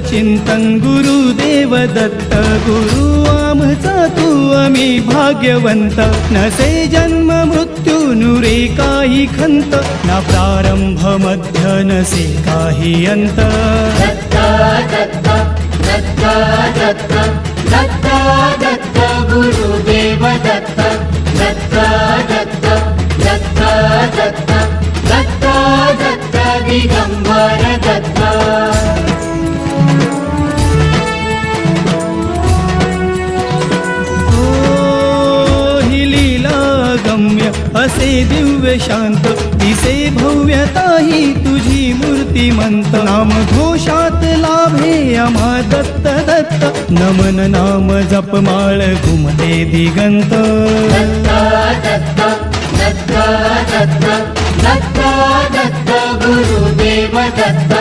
चिंतन गुरुदेव दत्त गुरु आमचा तू आम्ही भाग्यवंत नसे जन्म मृत्यू नुरे काही खंत ना प्रारंभ मध्य नसे काही अंत दत्त दत्त दत्त दत्त दत्त दत्त गुरुदेव दत्त दत्त दत्त दत्त दत्त दत्त दत्त दिगंबर दत्त असे दिव्य शांत दिसे भव्यता ही तुझी मूर्तिमंत नाम घोषात लाभे आम्हा दत्त दत्त नमन नाम जपमाळ घुमते दिगंत दत्त दत्त दत्त दत्त दत्त दत्त गुरुदेव दत्त